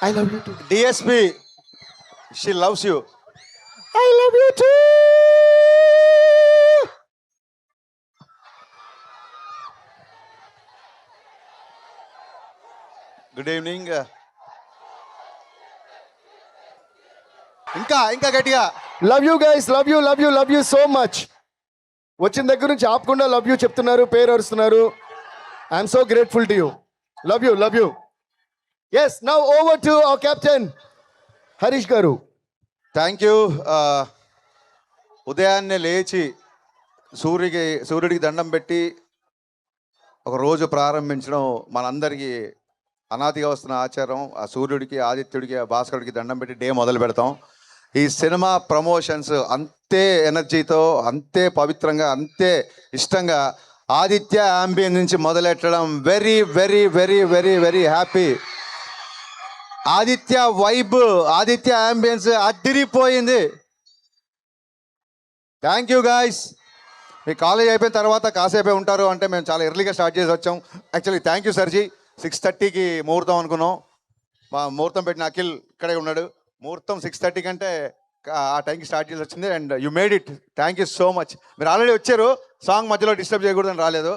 I love you too. DSP, she loves you. I love you too. Good evening. ఇంకా ఇంకా గట్టిగా love you guys, love you love you love you so much. వచ్చిన దగ్గర నుంచి ఆపకుండా love you చెప్తున్నారు, పేరు అరుస్తున్నారు. I'm so grateful to you. Love you love you. Yes, now over to our captain Harish garu. Thank you. ఉదయాన్నే లేచి సూర్యుడికి దండం పెట్టి ఒక రోజు ప్రారంభించడం మనందరికీ అనాదిగా వస్తున్న ఆచారం. ఆ సూర్యుడికి, ఆదిత్యుడికి, ఆ భాస్కరుడికి దండం పెట్టి డే మొదలు పెడతాం. ఈ సినిమా ప్రమోషన్స్ అంతే ఎనర్జీతో, అంతే పవిత్రంగా, అంతే ఇష్టంగా ఆదిత్య అంబియన్స్ నుంచి మొదలెట్టడం very very very very very happy. Aditya vibe, Aditya ambience అదిరిపోయింది. Thank you guys. మీ కాలేజ్ అయిపోయిన తర్వాత కాసేపే ఉంటారు అంటే మేము చాలా ఎర్లీగా స్టార్ట్ చేసి వచ్చాం. యాక్చువల్లీ థ్యాంక్ యూ సర్జీ. 6:30కి ముహూర్తం అనుకున్నాం. మా ముహూర్తం పెట్టిన అఖిల్ ఇక్కడే ఉన్నాడు. ముహూర్తం 6:30 కంటే ఆ టైంకి స్టార్ట్ చేసి వచ్చింది. And you made it. Thank you so much. మీరు ఆల్రెడీ వచ్చారు, సాంగ్ మధ్యలో డిస్టర్బ్ చేయకూడదని రాలేదు.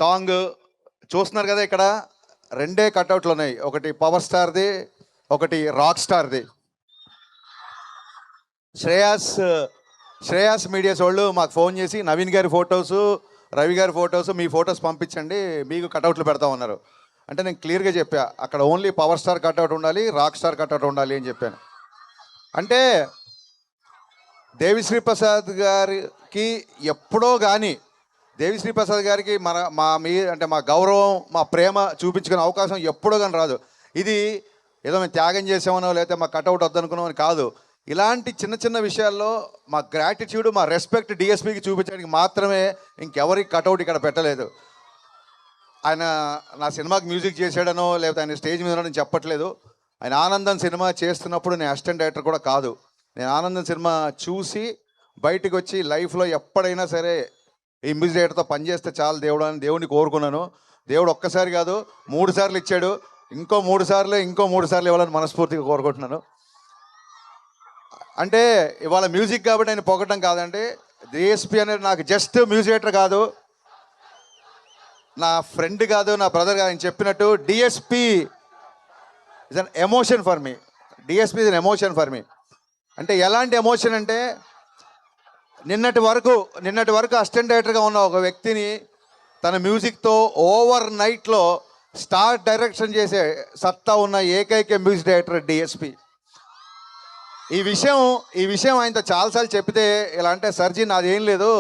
సాంగ్ చూస్తున్నారు కదా, ఇక్కడ 2 కట్అవుట్లు ఉన్నాయి. ఒకటి పవర్ స్టార్ది, ఒకటి రాక్ స్టార్ది. శ్రేయాస్ మీడియాస్ వాళ్ళు మాకు ఫోన్ చేసి నవీన్ గారి ఫొటోసు, రవి గారి ఫొటోసు, మీ ఫొటోస్ పంపించండి, మీకు కట్అవుట్లు పెడతామన్నారు. అంటే నేను క్లియర్గా చెప్పా, అక్కడ ఓన్లీ పవర్ స్టార్ కట్అవుట్ ఉండాలి, రాక్ స్టార్ కట్అవుట్ ఉండాలి అని చెప్పాను. అంటే దేవిశ్రీ ప్రసాద్ గారికి ఎప్పుడో కానీ, దేవిశ్రీ ప్రసాద్ గారికి మా గౌరవం, మా ప్రేమ చూపించుకునే అవకాశం ఎప్పుడో కానీ రాదు. ఇది ఏదో మేము త్యాగం చేసామనో లేకపోతే మా కట్అవుట్ వద్దనుకున్నామని కాదు. ఇలాంటి చిన్న చిన్న విషయాల్లో మా గ్రాటిట్యూడ్, మా రెస్పెక్ట్ డిఎస్పీకి చూపించడానికి మాత్రమే, ఇంకెవరికి కట్అవుట్ ఇక్కడ పెట్టలేదు. ఆయన నా సినిమాకి మ్యూజిక్ చేశాడనో లేకపోతే ఆయన స్టేజ్ మీద నేను చెప్పట్లేదు. ఆయన ఆనందం సినిమా చేస్తున్నప్పుడు నేను అసిస్టెంట్ డైరెక్టర్ కూడా కాదు. నేను ఆనందం సినిమా చూసి బయటకు వచ్చి లైఫ్లో ఎప్పుడైనా సరే ఈ మ్యూజిక్ డైరెక్టర్తో పనిచేస్తే చాలు దేవుడు అని దేవుడిని కోరుకున్నాను. దేవుడు ఒక్కసారి కాదు 3 సార్లు ఇచ్చాడు. ఇంకో 3 సార్లు ఇవ్వాలని మనస్ఫూర్తిగా కోరుకుంటున్నాను. అంటే ఇవాళ మ్యూజిక్ కాబట్టి ఆయన పొగటం కాదండి. డిఎస్పీ అనేది నాకు జస్ట్ మ్యూజిక్ డైరెక్టర్ కాదు, నా ఫ్రెండ్ కాదు, నా బ్రదర్ కాదు. ఆయన చెప్పినట్టు DSP is an emotion for me. DSP is an emotion for me. అంటే ఎలాంటి ఎమోషన్ అంటే, నిన్నటి వరకు అసిస్టెంట్ డైరెక్టర్గా ఉన్న ఒక వ్యక్తిని తన మ్యూజిక్తో ఓవర్ నైట్లో స్టార్ డైరెక్షన్ చేసే సత్తా ఉన్న ఏకైక మ్యూజిక్ డైరెక్టర్ డిఎస్పీ. ఈ విషయం ఆయనతో చాలాసార్లు చెప్పితే ఇలా అంటే, సర్జీ నాదేం లేదు,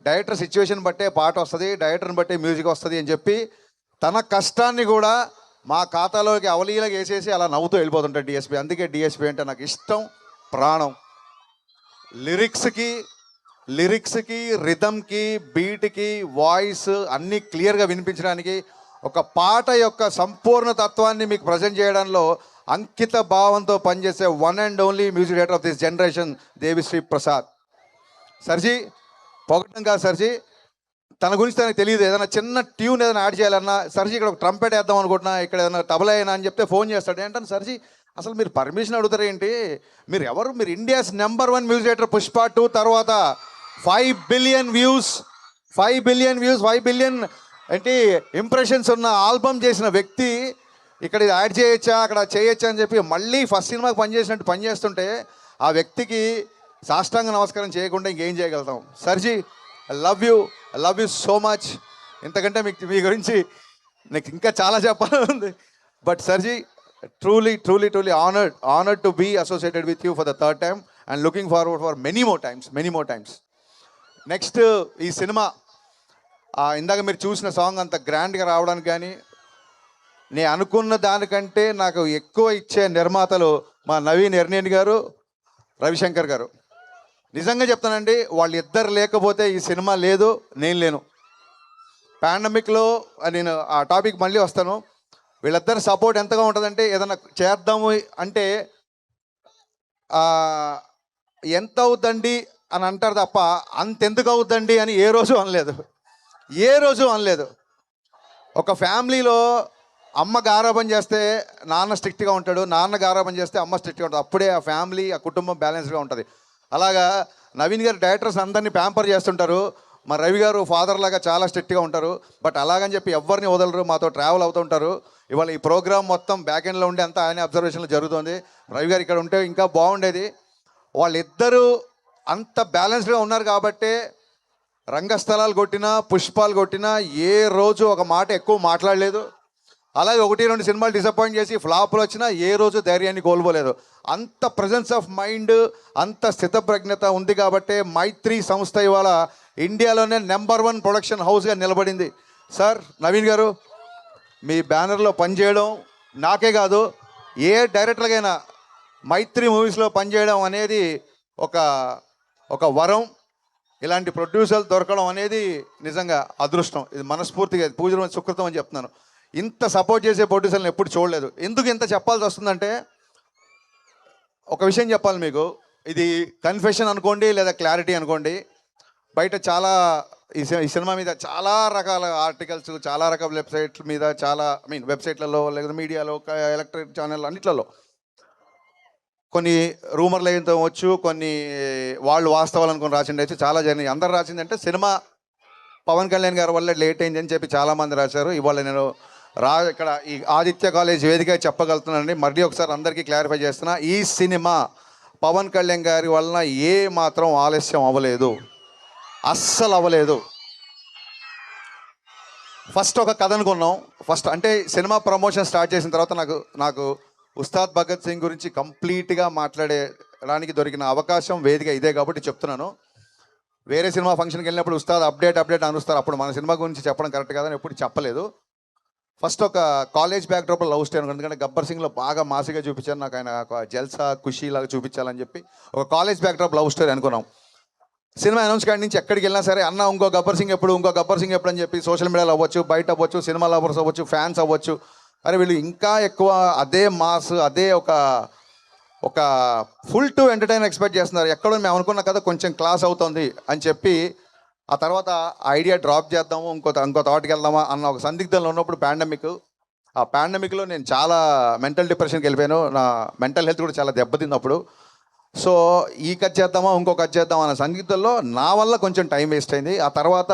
డైరెక్టర్ సిచ్యువేషన్ బట్టే పాట వస్తుంది, డైరెక్టర్ని బట్టే మ్యూజిక్ వస్తుంది అని చెప్పి తన కష్టాన్ని కూడా మా ఖాతాలోకి అవలీలగా వేసేసి అలా నవ్వుతూ వెళ్ళిపోతుంటాడు డిఎస్పీ. అందుకే డిఎస్పీ అంటే నాకు ఇష్టం, ప్రాణం. లిరిక్స్కి రిథమ్కి, బీట్కి, వాయిస్ అన్నీ క్లియర్గా వినిపించడానికి, ఒక పాట యొక్క సంపూర్ణ తత్వాన్ని మీకు ప్రజెంట్ చేయడంలో అంకిత భావంతో పనిచేసే one and only music director of this generation Devi Sri Prasad. సర్జీ పొగటం కాదు సర్జీ, తన గురించి తనకు తెలియదు. ఏదైనా చిన్న ట్యూన్ ఏదైనా యాడ్ చేయాలన్నా, సర్జీ ఇక్కడ ఒక ట్రంపెట్ వేద్దాం అనుకుంటున్నా, ఇక్కడ ఏదైనా తబలా అయినా అని చెప్తే ఫోన్ చేస్తాడు. ఏంటంటే సర్జీ అసలు మీరు పర్మిషన్ అడుగుతారు ఏంటి, మీరు India's number 1 music director, Pushpa 2 తర్వాత 5 బిలియన్ వ్యూస్ 5 బిలియన్ అంటే ఇంప్రెషన్స్ ఉన్న ఆల్బమ్ చేసిన వ్యక్తి ఇక్కడ ఇది యాడ్ చేయొచ్చా, అక్కడ చేయొచ్చా అని చెప్పి మళ్ళీ ఫస్ట్ సినిమాకి పనిచేసినట్టు పనిచేస్తుంటే ఆ వ్యక్తికి సాష్టాంగ నమస్కారం చేయకుండా ఇంకేం చేయగలుగుతాం. సర్జీ I love you so much. ఇంతకంటే మీ గురించి నాకు ఇంకా చాలా చెప్పాలని ఉంది. బట్ సర్జీ truly honored to be associated with you for the 3rd time and looking forward for many more times. Next ఈ సినిమా ఇందాక మీరు చూసిన సాంగ్ అంత గ్రాండ్గా రావడానికి కానీ, నేను అనుకున్న దానికంటే నాకు ఎక్కువ ఇచ్చే నిర్మాతలు మా నవీన్ ఎర్నేని గారు, రవిశంకర్ గారు. నిజంగా చెప్తానండి, వాళ్ళిద్దరు లేకపోతే ఈ సినిమా లేదు, నేను లేను. పాండమిక్లో నేను ఆ టాపిక్ మళ్ళీ వస్తాను. వీళ్ళిద్దరి సపోర్ట్ ఎంతగా ఉంటుందంటే, ఏదైనా చేద్దాము అంటే ఎంత అవుద్దండి అని అంటారు తప్ప అంతెందుకు అవుద్దండి అని ఏ రోజు అనలేదు. ఒక ఫ్యామిలీలో అమ్మ గారాబం చేస్తే నాన్న స్ట్రిక్ట్గా ఉంటాడు, నాన్న గారాబం చేస్తే అమ్మ స్ట్రిక్ట్గా ఉంటుంది. అప్పుడే ఆ ఫ్యామిలీ, ఆ కుటుంబం బ్యాలెన్స్గా ఉంటుంది. అలాగా నవీన్ గారు డైరెక్టర్స్ అందరినీ ప్యాంపర్ చేస్తుంటారు, మా రవి గారు ఫాదర్ లాగా చాలా స్ట్రిక్ట్గా ఉంటారు. బట్ అలాగని చెప్పి ఎవరిని వదలరు, మాతో ట్రావెల్ అవుతుంటారు. ఇవాళ ఈ ప్రోగ్రామ్ మొత్తం బ్యాక్ ఎండ్లో ఉండి అంతా ఆయన అబ్జర్వేషన్లో జరుగుతుంది. రవి గారు ఇక్కడ ఉంటే ఇంకా బాగుండేది. వాళ్ళిద్దరూ అంత బ్యాలెన్స్డ్గా ఉన్నారు కాబట్టే రంగస్థలాలు కొట్టినా, పుష్పాలు కొట్టినా ఏ రోజు ఒక మాట ఎక్కువ మాట్లాడలేదు. అలాగే 1-2 సినిమాలు డిసప్పాయింట్ చేసి ఫ్లాపులు వచ్చినా ఏ రోజు ధైర్యాన్ని కోల్పోలేదు. అంత ప్రజెన్స్ ఆఫ్ మైండ్, అంత స్థితప్రజ్ఞత ఉంది కాబట్టే మైత్రి సంస్థ ఇవాళ ఇండియాలోనే నెంబర్ 1 ప్రొడక్షన్ హౌస్గా నిలబడింది. సార్ నవీన్ గారు, మీ బ్యానర్లో పనిచేయడం నాకే కాదు ఏ డైరెక్టర్కైనా మైత్రి మూవీస్లో పనిచేయడం అనేది ఒక వరం. ఇలాంటి ప్రొడ్యూసర్లు దొరకడం అనేది నిజంగా అదృష్టం. ఇది మనస్ఫూర్తిగా పూజలు సుకృతం అని చెప్తున్నాను. ఇంత సపోర్ట్ చేసే ప్రొడ్యూసర్లను ఎప్పుడు చూడలేదు. ఎందుకు ఇంత చెప్పాల్సి వస్తుందంటే, ఒక విషయం చెప్పాలి మీకు. ఇది కన్ఫెషన్ అనుకోండి లేదా క్లారిటీ అనుకోండి. బయట చాలా ఈ సినిమా మీద చాలా రకాల ఆర్టికల్స్, చాలా రకాల వెబ్సైట్ల మీద, చాలా వెబ్సైట్లలో లేదా మీడియాలో, ఎలక్ట్రిక్ ఛానల్ అన్నిట్లలో కొన్ని రూమర్లు అయితే వచ్చు, కొన్ని వాళ్ళు వాస్తవాలు అనుకుని రాసిండి అయితే చాలా జరిగినాయి. అందరు రాసిందంటే సినిమా పవన్ కళ్యాణ్ గారి వల్ల లేట్ అయింది అని చెప్పి చాలామంది రాశారు. ఇవాళ నేను ఇక్కడ ఈ ఆదిత్య కాలేజ్ వేదిక చెప్పగలుగుతున్నానండి. మళ్ళీ ఒకసారి అందరికీ క్లారిఫై చేస్తున్నా, ఈ సినిమా పవన్ కళ్యాణ్ గారి వలన ఏ మాత్రం ఆలస్యం అవ్వలేదు, అస్సలు అవ్వలేదు. ఫస్ట్ ఒక కథ అనుకున్నాం. ఫస్ట్ అంటే సినిమా ప్రమోషన్ స్టార్ట్ చేసిన తర్వాత నాకు ఉస్తాద్ భగత్ సింగ్ గురించి కంప్లీట్గా మాట్లాడడానికి దొరికిన అవకాశం వేదిక ఇదే కాబట్టి చెప్తున్నాను. వేరే సినిమా ఫంక్షన్కి వెళ్ళినప్పుడు ఉస్తాద్ అప్డేట్ అనుస్తారు, అప్పుడు మన సినిమా గురించి చెప్పడం కరెక్ట్ కాదని ఎప్పుడు చెప్పలేదు. ఫస్ట్ ఒక కాలేజ్ బ్యాక్డ్రాప్లో లవ్ స్టోరీ, ఎందుకంటే గబ్బర్ సింగ్లో బాగా మాసిగా చూపించారు, నాకు ఆయన ఒక జల్సా ఖుషీ లాగా చూపించాలని చెప్పి ఒక కాలేజ్ బ్యాక్డ్రాప్ లవ్ స్టోరీ అనుకున్నాం. సినిమా అనౌన్స్ కాడి నుంచి ఎక్కడికి వెళ్ళినా సరే, అన్న ఇంకో గబ్బర్ సింగ్ ఎప్పుడు అని చెప్పి సోషల్ మీడియాలో అవ్వచ్చు, బయట అవ్వచ్చు, సినిమా లవర్స్ అవ్వచ్చు, ఫ్యాన్స్ అవ్వచ్చు, అరే వీళ్ళు ఇంకా ఎక్కువ అదే మాస్, అదే ఒక ఫుల్ టు ఎంటర్టైన్ ఎక్స్పెక్ట్ చేస్తున్నారు. ఎక్కడో మేము అనుకున్న కదా కొంచెం క్లాస్ అవుతుంది అని చెప్పి ఆ తర్వాత ఐడియా డ్రాప్ చేద్దాము, ఇంకో థాట్కి వెళ్దామా అన్న ఒక సందిగ్ధంలో ఉన్నప్పుడు ఆ పాండమిక్లో నేను చాలా మెంటల్ డిప్రెషన్కి వెళ్ళిపోయాను. నా మెంటల్ హెల్త్ కూడా చాలా దెబ్బతింది అప్పుడు. సో ఈ కట్ చేద్దామా, ఇంకో కట్ చేద్దామా అన్న సందిగ్ధంలో నా వల్ల కొంచెం టైం వేస్ట్ అయింది. ఆ తర్వాత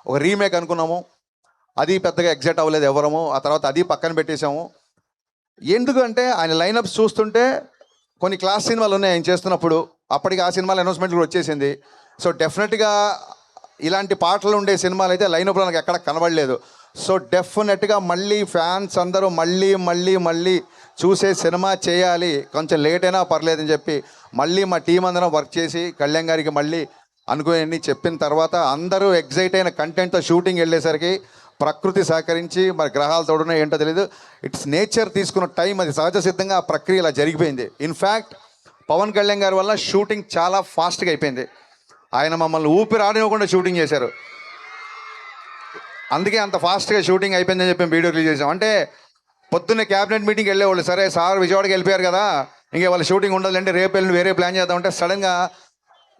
ఒక రీమేక్ అనుకున్నాము, అది పెద్దగా ఎగ్జైట్ అవ్వలేదు ఎవరము. ఆ తర్వాత అది పక్కన పెట్టేశాము. ఎందుకంటే ఆయన లైనప్స్ చూస్తుంటే కొన్ని క్లాస్ సినిమాలు ఉన్నాయి ఆయన చేస్తున్నప్పుడు, అప్పటికి ఆ సినిమాల అనౌన్స్మెంట్ కూడా వచ్చేసింది. సో డెఫినెట్గా ఇలాంటి పాటలు ఉండే సినిమాలు అయితే లైనప్లో నాకు ఎక్కడ కనబడలేదు. సో డెఫినెట్గా మళ్ళీ ఫ్యాన్స్ అందరూ మళ్ళీ చూసే సినిమా చేయాలి, కొంచెం లేట్ అయినా పర్లేదని చెప్పి మళ్ళీ మా టీం అందరం వర్క్ చేసి కళ్యాణ్ గారికి మళ్ళీ అనుకుని చెప్పిన తర్వాత అందరూ ఎగ్జైట్ అయిన కంటెంట్తో షూటింగ్ వెళ్ళేసరికి ప్రకృతి సహకరించి, మరి గ్రహాలు తోడున్నా ఏంటో తెలియదు, ఇట్స్ నేచర్ తీసుకున్న టైం, అది సహజ సిద్ధంగా ఆ ప్రక్రియ ఇలా జరిగిపోయింది. ఇన్ఫ్యాక్ట్ పవన్ కళ్యాణ్ గారి వల్ల షూటింగ్ చాలా ఫాస్ట్గా అయిపోయింది. ఆయన మమ్మల్ని ఊపిరి ఆడనివ్వకుండా షూటింగ్ చేశారు. అందుకే అంత ఫాస్ట్గా షూటింగ్ అయిపోయిందని చెప్పి వీడియో రిలీజ్ చేసాం. అంటే పొద్దున్నే క్యాబినెట్ మీటింగ్కి వెళ్ళేవాళ్ళు, సరే సార్ విజయవాడకి వెళ్ళిపోయారు కదా, ఇంకే వాళ్ళ షూటింగ్ ఉండదంటే రేపు వెళ్ళి వేరే ప్లాన్ చేద్దామంటే సడన్గా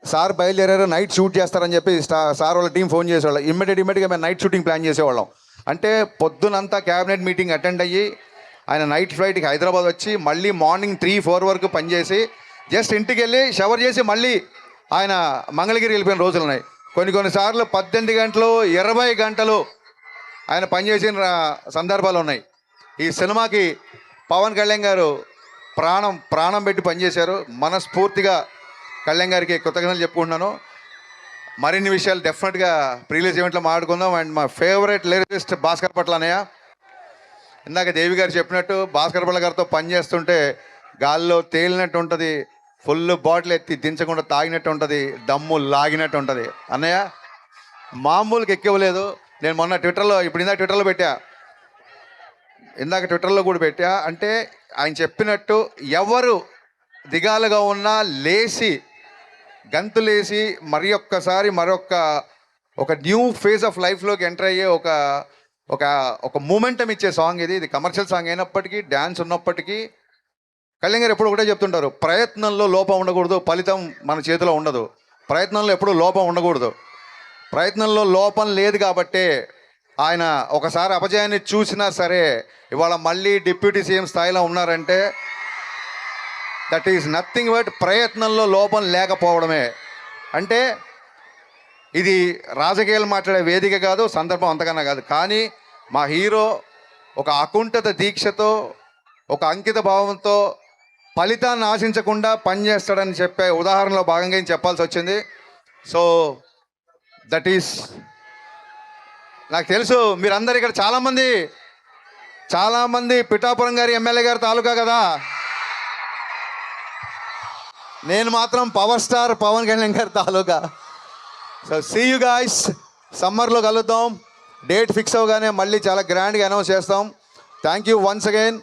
సార్ బయలుదేరారు, నైట్ షూట్ చేస్తారని చెప్పి సార్ వాళ్ళ టీం ఫోన్ చేసేవాళ్ళు. ఇమ్మీడియట్గా మేము నైట్ షూటింగ్ ప్లాన్ చేసేవాళ్ళం. అంటే పొద్దునంతా క్యాబినెట్ మీటింగ్ అటెండ్ అయ్యి ఆయన నైట్ ఫ్లైట్కి హైదరాబాద్ వచ్చి మళ్ళీ మార్నింగ్ 3-4 వరకు పనిచేసి జస్ట్ ఇంటికి వెళ్ళి షవర్ చేసి మళ్ళీ ఆయన మంగళగిరి వెళ్ళిపోయిన రోజులు ఉన్నాయి. కొన్నిసార్లు 18 గంటలు 20 గంటలు ఆయన పనిచేసిన సందర్భాలు ఉన్నాయి. ఈ సినిమాకి పవన్ కళ్యాణ్ గారు ప్రాణం పెట్టి పనిచేశారు. మనస్ఫూర్తిగా కళ్యాణ్ గారికి కృతజ్ఞతలు చెప్పుకుంటున్నాను. మరిన్ని విషయాలు డెఫినెట్గా ప్రీలీజ్ ఈవెంట్లో మాట్లాడుకుందాం. అండ్ మా ఫేవరెట్ లిరిసిస్ట్ భాస్కర్ పట్ల అన్నయ్య, ఇందాక దేవి గారు చెప్పినట్టు భాస్కర్ పట్ల గారితో పనిచేస్తుంటే గాల్లో తేలినట్టు ఉంటుంది, ఫుల్ బాటిల్ ఎత్తి దించకుండా తాగినట్టు ఉంటుంది, దమ్ము లాగినట్టు ఉంటుంది. అన్నయ్య మామూలుగా ఎక్కివ్వలేదు. నేను మొన్న ట్విట్టర్లో పెట్టా, ఇందాక ట్విట్టర్లో కూడా పెట్టా. అంటే ఆయన చెప్పినట్టు ఎవరు దిగాలుగా ఉన్నా లేచి గంతులేసి మరొక న్యూ ఫేజ్ ఆఫ్ లైఫ్లోకి ఎంటర్ అయ్యే ఒక మూమెంటం ఇచ్చే సాంగ్ ఇది. కమర్షియల్ సాంగ్ అయినప్పటికీ, డ్యాన్స్ ఉన్నప్పటికీ కళ్యాణ్ గారు ఎప్పుడు ఒకటే చెప్తుంటారు, ప్రయత్నంలో లోపం ఉండకూడదు, ఫలితం మన చేతిలో ఉండదు. ప్రయత్నంలో ఎప్పుడు లోపం ఉండకూడదు. ప్రయత్నంలో లోపం లేదు కాబట్టే ఆయన ఒకసారి అపజయాన్ని చూసినా సరే ఇవాళ మళ్ళీ డిప్యూటీ సీఎం స్థాయిలో ఉన్నారంటే దట్ ఈస్ నథింగ్ బట్ ప్రయత్నంలో లోపం లేకపోవడమే. అంటే ఇది రాజకీయాలు మాట్లాడే వేదిక కాదు, సందర్భం అంతకన్నా కాదు. కానీ మా హీరో ఒక అకుంఠిత దీక్షతో, ఒక అంకిత భావంతో ఫలితాన్ని ఆశించకుండా పనిచేస్తాడని చెప్పే ఉదాహరణలో భాగంగా ఏం చెప్పాల్సి వచ్చింది. సో దట్ ఈస్, నాకు తెలుసు మీరందరు ఇక్కడ చాలామంది పిఠాపురం గారి ఎమ్మెల్యే గారి తాలూకా కదా. నేను మాత్రం పవర్ స్టార్ పవన్ కళ్యాణ్ గారి తాలూకా. సో సీ యూ గాయ్స్, సమ్మర్లో కలుద్దాం. డేట్ ఫిక్స్ అవగానే మళ్ళీ చాలా గ్రాండ్గా అనౌన్స్ చేస్తాం. Thank you once again.